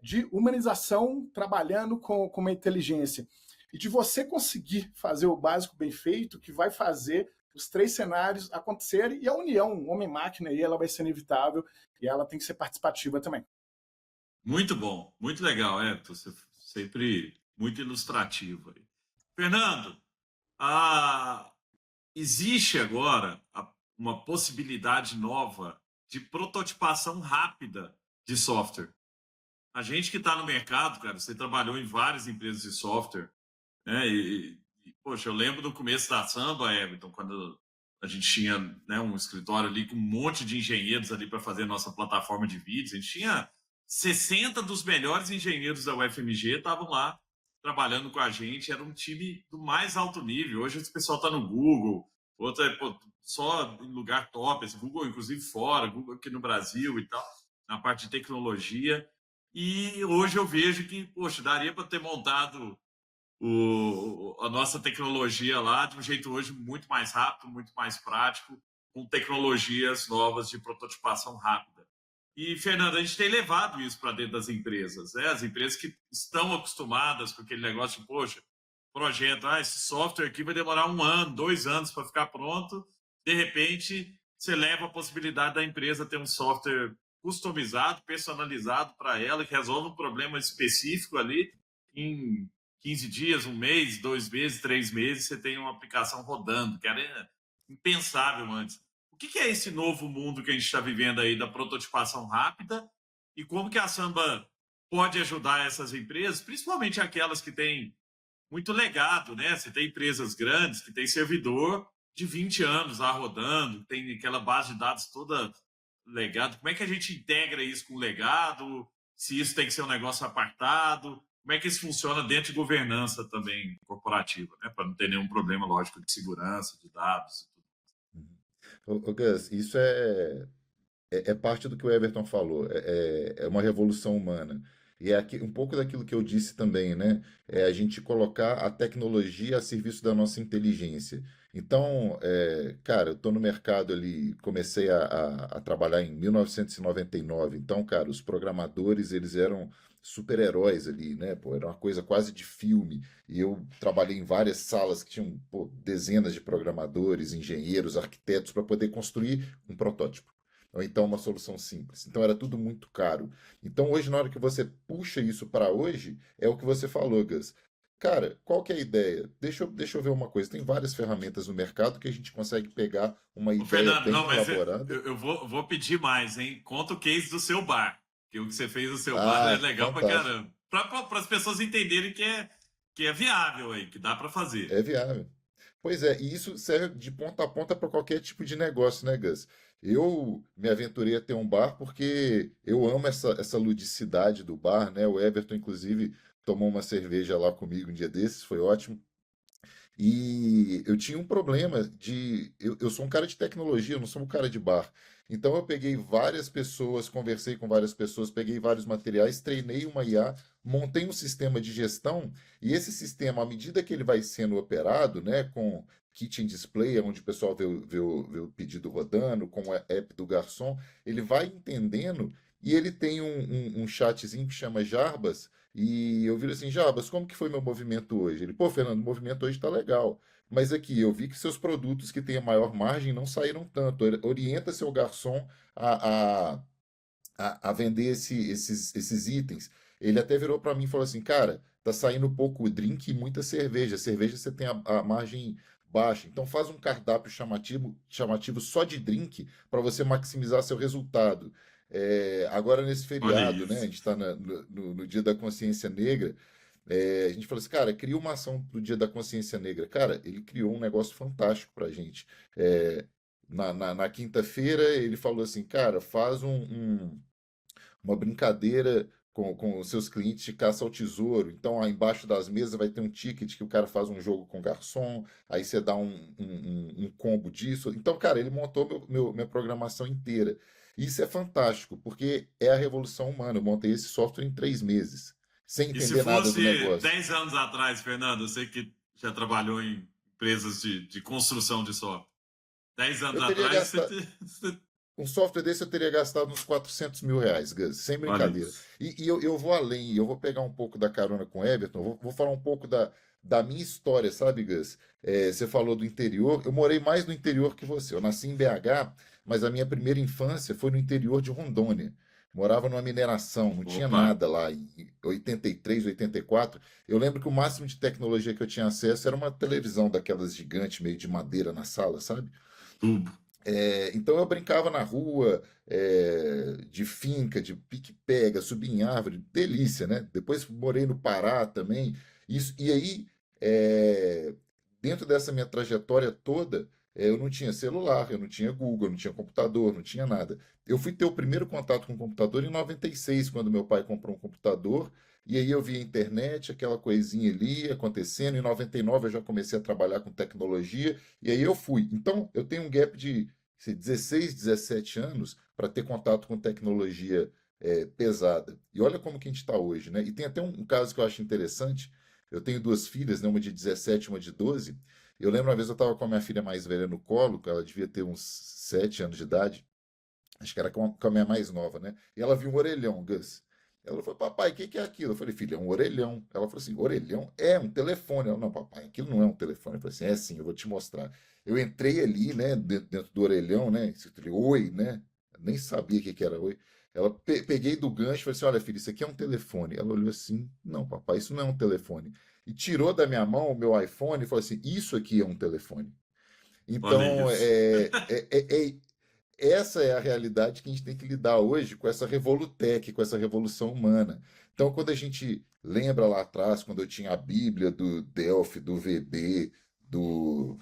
de humanização trabalhando com uma inteligência e de você conseguir fazer o básico bem feito, que vai fazer os 3 cenários acontecerem, e a união homem-máquina aí, ela vai ser inevitável e ela tem que ser participativa também. Muito bom, muito legal, você sempre muito ilustrativo aí. Fernando, existe agora uma possibilidade nova de prototipação rápida de software. A gente que está no mercado, cara, você trabalhou em várias empresas de software, né? Poxa, eu lembro do começo da Samba, Everton, quando a gente tinha, né, um escritório ali com um monte de engenheiros ali para fazer a nossa plataforma de vídeos. A gente tinha 60 dos melhores engenheiros da UFMG estavam lá trabalhando com a gente. Era um time do mais alto nível. Hoje esse pessoal está no Google, outro só em lugar top, esse Google inclusive fora, Google aqui no Brasil e tal, na parte de tecnologia. E hoje eu vejo que, poxa, daria para ter montado a nossa tecnologia lá de um jeito hoje muito mais rápido, muito mais prático, com tecnologias novas de prototipação rápida. E, Fernando, a gente tem levado isso para dentro das empresas, né? As empresas que estão acostumadas com aquele negócio de, poxa, projeto, esse software aqui vai demorar 1 ano, 2 anos para ficar pronto. De repente, você leva a possibilidade da empresa ter um software customizado, personalizado para ela, que resolve um problema específico ali em 15 dias, 1 mês, 2 meses, 3 meses, você tem uma aplicação rodando, que era impensável antes. O que é esse novo mundo que a gente está vivendo aí da prototipação rápida e como que a Samba pode ajudar essas empresas, principalmente aquelas que têm muito legado, né? Você tem empresas grandes que têm servidor de 20 anos lá rodando, tem aquela base de dados toda legado. Como é que a gente integra isso com o legado? Se isso tem que ser um negócio apartado? Como é que isso funciona dentro de governança também corporativa, né? Para não ter nenhum problema, lógico, de segurança, de dados e tudo. Ô, Gus, isso é parte do que o Everton falou, é uma revolução humana. E um pouco daquilo que eu disse também, né? É a gente colocar a tecnologia a serviço da nossa inteligência. Então, cara, eu estou no mercado ali, comecei a trabalhar em 1999. Então, cara, os programadores, eles eram super-heróis ali, né? Pô, era uma coisa quase de filme. E eu trabalhei em várias salas que tinham, pô, dezenas de programadores, engenheiros, arquitetos para poder construir um protótipo. Ou então uma solução simples. Então era tudo muito caro. Então hoje, na hora que você puxa isso para hoje, é o que você falou, Gus. Cara, qual que é a ideia? Deixa eu ver uma coisa. Tem várias ferramentas no mercado que a gente consegue pegar uma ideia Fernando, bem não, mas elaborada. eu vou pedir mais, hein? Conta o case do seu bar. Que o que você fez no seu bar é legal pra caramba. Para as pessoas entenderem que é viável aí, que dá para fazer. É viável. Pois é, e isso serve de ponta a ponta para qualquer tipo de negócio, né, Gus? Eu me aventurei a ter um bar porque eu amo essa ludicidade do bar, né? O Everton, inclusive, tomou uma cerveja lá comigo um dia desses, foi ótimo. E eu tinha um problema de. Eu sou um cara de tecnologia, eu não sou um cara de bar. Então eu peguei várias pessoas, conversei com várias pessoas, peguei vários materiais, treinei uma IA, montei um sistema de gestão, e esse sistema, à medida que ele vai sendo operado, né, com kitchen display, onde o pessoal vê o pedido rodando, com o app do garçom, ele vai entendendo e ele tem um chatzinho que chama Jarbas, e eu viro assim, Jarbas, como que foi meu movimento hoje? Ele, pô, Fernando, o movimento hoje está legal. Mas aqui, eu vi que seus produtos que têm a maior margem não saíram tanto. Orienta seu garçom a, a, a vender esses itens. Ele até virou para mim e falou assim, cara, tá saindo pouco drink e muita cerveja. Cerveja você tem a margem baixa. Então faz um cardápio chamativo só de drink para você maximizar seu resultado. Agora nesse Olha feriado, né? A isso. gente está no Dia da Consciência Negra. A gente falou assim, cara, cria uma ação pro Dia da Consciência Negra. Cara, ele criou um negócio fantástico pra gente. É, na quinta-feira, ele falou assim, cara, faz uma brincadeira com os seus clientes de caça ao tesouro. Então, aí embaixo das mesas vai ter um ticket que o cara faz um jogo com o garçom, aí você dá um combo disso. Então, cara, ele montou minha programação inteira. E isso é fantástico, porque é a revolução humana. Eu montei esse software em 3 meses, sem E se entender nada do fosse negócio. 10 anos atrás, Fernando, eu sei que já trabalhou em empresas de construção de software. 10 anos Eu teria atrás, gastado. Um software desse eu teria gastado uns R$ 400.000, Gus, sem olha brincadeira. isso. E eu vou além, eu vou pegar um pouco da carona com o Everton, vou falar um pouco da minha história, sabe, Gus? Você falou do interior, eu morei mais no interior que você. Eu nasci em BH, mas a minha primeira infância foi no interior de Rondônia. Morava numa mineração, não tinha Opa, nada lá. Em 83, 84, eu lembro que o máximo de tecnologia que eu tinha acesso era uma televisão daquelas gigantes, meio de madeira na sala, sabe? tubo. Então eu brincava na rua, de finca, de pique-pega, subir em árvore, delícia, né? Depois morei no Pará também. E aí, é, dentro dessa minha trajetória toda, eu não tinha celular, eu não tinha Google, eu não tinha computador, não tinha nada. Eu fui ter o primeiro contato com o computador em 96, quando meu pai comprou um computador. E aí eu vi a internet, aquela coisinha ali acontecendo. Em 99 eu já comecei a trabalhar com tecnologia. E aí eu fui. Então, eu tenho um gap de 16, 17 anos para ter contato com tecnologia pesada. E olha como que a gente está hoje, né? E tem até um caso que eu acho interessante. Eu tenho duas filhas, né? Uma de 17 e uma de 12. Eu lembro uma vez eu estava com a minha filha mais velha no colo, ela devia ter uns 7 anos de idade. Acho que era com a minha mais nova, né? E ela viu um orelhão, Gus. Ela falou, papai, o que que é aquilo? Eu falei, filha, é um orelhão. Ela falou assim, orelhão é um telefone. Ela, não, papai, aquilo não é um telefone. Eu falei assim, é sim, eu vou te mostrar. Eu entrei ali, né, dentro do orelhão, né? Escutei, oi, né? Nem sabia o que que era oi. Ela peguei do gancho e falei assim, olha, filha, isso aqui é um telefone. Ela olhou assim, não, papai, isso não é um telefone. E tirou da minha mão o meu iPhone e falou assim, isso aqui é um telefone. Olha Então, isso. essa é a realidade que a gente tem que lidar hoje com essa revolutec, com essa revolução humana. Então, quando a gente lembra lá atrás, quando eu tinha a Bíblia do Delphi, do VB, do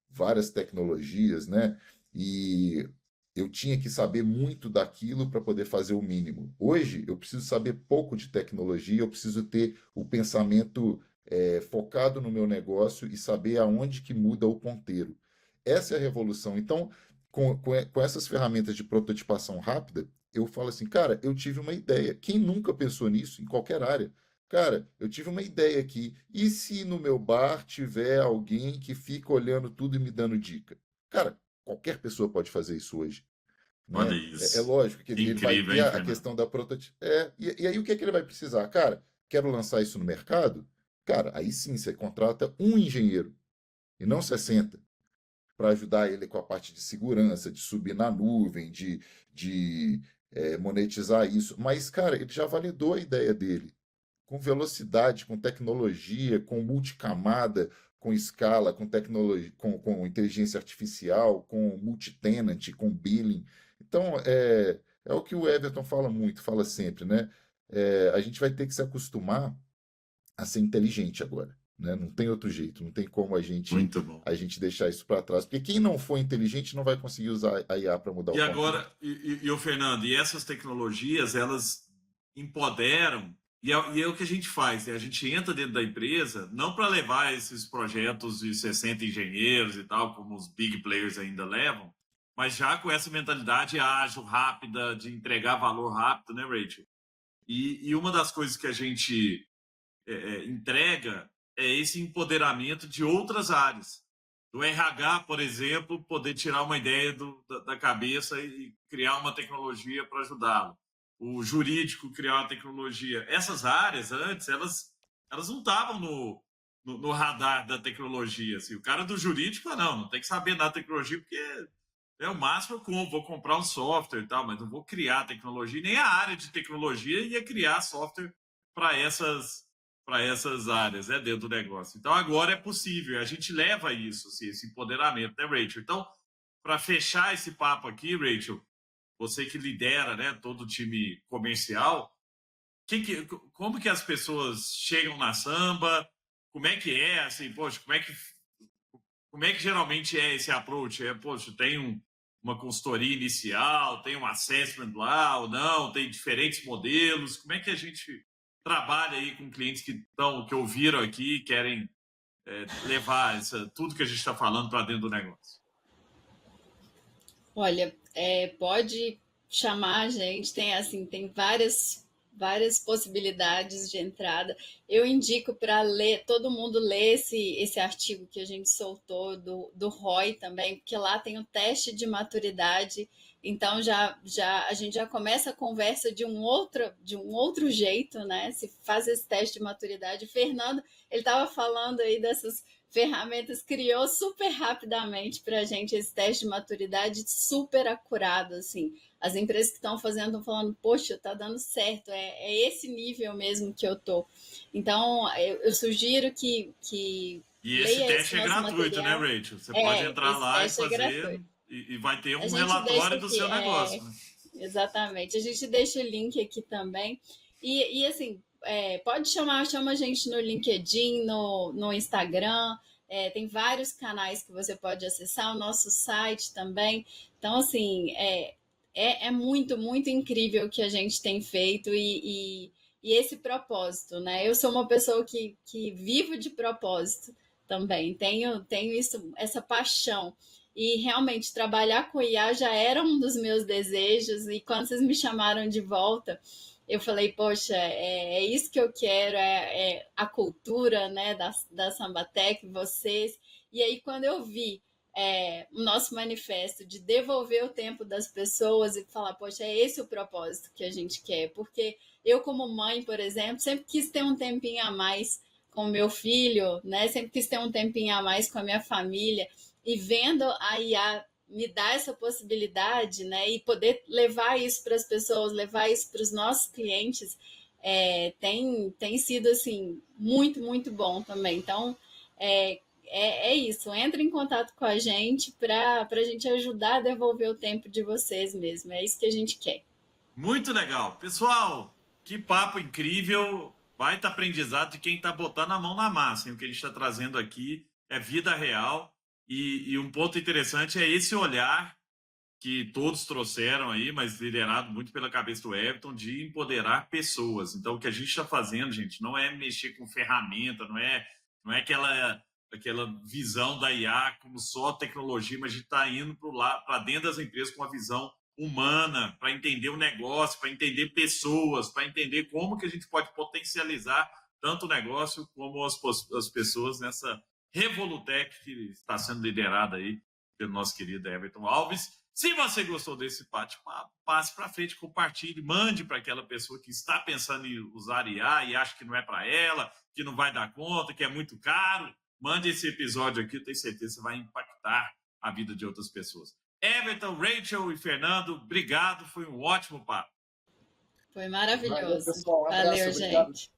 várias tecnologias, né? E eu tinha que saber muito daquilo para poder fazer o mínimo. Hoje, eu preciso saber pouco de tecnologia, eu preciso ter o pensamento focado no meu negócio e saber aonde que muda o ponteiro. Essa é a revolução. Então, com essas ferramentas de prototipação rápida, eu falo assim, cara, eu tive uma ideia. Quem nunca pensou nisso em qualquer área? Cara, eu tive uma ideia aqui. E se no meu bar tiver alguém que fica olhando tudo e me dando dica? Cara, qualquer pessoa pode fazer isso hoje, Olha né? É isso. lógico que Que ele vai incrível, ter hein, a Fernando? questão da prototipo. E aí o que é que ele vai precisar? Cara, quero lançar isso no mercado? Cara, aí sim você contrata um engenheiro e não 60 para ajudar ele com a parte de segurança, de subir na nuvem, de monetizar isso. Mas, cara, ele já validou a ideia dele com velocidade, com tecnologia, com multicamada, com escala, com tecnologia, com inteligência artificial, com multitenant, com billing. Então, é o que o Everton fala muito, fala sempre, né? A gente vai ter que se acostumar a ser inteligente agora, né? Não tem outro jeito, não tem como a gente Muito bom. a gente deixar isso para trás, porque quem não for inteligente não vai conseguir usar a IA para mudar E o ponteiro. agora, o Fernando, e essas tecnologias, elas empoderam E é o que a gente faz, né? A gente entra dentro da empresa não para levar esses projetos de 60 engenheiros e tal, como os big players ainda levam, mas já com essa mentalidade ágil, rápida, de entregar valor rápido, né, Rachel? E uma das coisas que a gente entrega é esse empoderamento de outras áreas. Do RH, por exemplo, poder tirar uma ideia da cabeça e criar uma tecnologia para ajudá-lo. O jurídico criar uma tecnologia. Essas áreas, antes, elas não estavam no radar da tecnologia. Assim. O cara do jurídico, não tem que saber nada da tecnologia, porque o máximo eu vou comprar um software e tal, mas não vou criar tecnologia. Nem a área de tecnologia ia criar software para essas áreas, né, dentro do negócio. Então, agora é possível. A gente leva isso, assim, esse empoderamento, né, Rachel? Então, para fechar esse papo aqui, Rachel, você que lidera, né, todo o time comercial, como que as pessoas chegam na Samba? Como é que é, assim, poxa, como é que geralmente é esse approach? Poxa, tem uma consultoria inicial, tem um assessment lá ou não, tem diferentes modelos. Como é que a gente trabalha aí com clientes que ouviram aqui e querem levar tudo que a gente está falando para dentro do negócio? Olha, pode chamar a gente, tem várias possibilidades de entrada. Eu indico para ler, todo mundo ler esse artigo que a gente soltou do ROI também, porque lá tem o teste de maturidade. Então a gente já começa a conversa de um outro jeito, né? Se faz esse teste de maturidade. O Fernando, ele estava falando aí dessas ferramentas, criou super rapidamente para a gente esse teste de maturidade super acurado, assim. As empresas que estão fazendo estão falando, poxa, está dando certo, é esse nível mesmo que eu tô. Então, eu sugiro que E esse leia esse teste é nosso gratuito, né, material. Rachel? Você pode entrar Esse lá e teste é fazer, gratuito. e vai ter A um gente deixa relatório do aqui, seu negócio, né? exatamente. A gente deixa o link aqui também. E assim, chama a gente no LinkedIn, no Instagram. Tem vários canais que você pode acessar, o nosso site também. Então, assim, é muito, muito incrível o que a gente tem feito e esse propósito, né? Eu sou uma pessoa que vivo de propósito também. Tenho isso, essa paixão. E realmente trabalhar com IA já era um dos meus desejos, e quando vocês me chamaram de volta, eu falei, poxa, é isso que eu quero, é a cultura, né, da Sambatec, vocês. E aí, quando eu vi o nosso manifesto de devolver o tempo das pessoas e falar, poxa, é esse o propósito que a gente quer, porque eu, como mãe, por exemplo, sempre quis ter um tempinho a mais com o meu filho, né, sempre quis ter um tempinho a mais com a minha família, e vendo a IA me dar essa possibilidade, né, e poder levar isso para as pessoas, levar isso para os nossos clientes, tem sido assim muito, muito bom também. Então, é isso. Entre em contato com a gente para a gente ajudar a devolver o tempo de vocês mesmo. É isso que a gente quer. Muito legal. Pessoal, que papo incrível. Baita aprendizado de quem está botando a mão na massa. Hein? O que a gente está trazendo aqui é vida real. E um ponto interessante é esse olhar que todos trouxeram aí, mas liderado muito pela cabeça do Everton, de empoderar pessoas. Então, o que a gente está fazendo, gente, não é mexer com ferramenta, não é aquela visão da IA como só tecnologia, mas a gente está indo para dentro das empresas com uma visão humana, para entender o negócio, para entender pessoas, para entender como que a gente pode potencializar tanto o negócio como as pessoas nessa Revolutec que está sendo liderada aí pelo nosso querido Everton Alves. Se você gostou desse bate-papo, passe para frente, compartilhe, mande para aquela pessoa que está pensando em usar IA e acha que não é para ela, que não vai dar conta, que é muito caro. Mande esse episódio aqui, eu tenho certeza que vai impactar a vida de outras pessoas. Everton, Rachel e Fernando, obrigado, foi um ótimo papo. Foi maravilhoso. Valeu, pessoal. Um abraço, Valeu, obrigado. gente.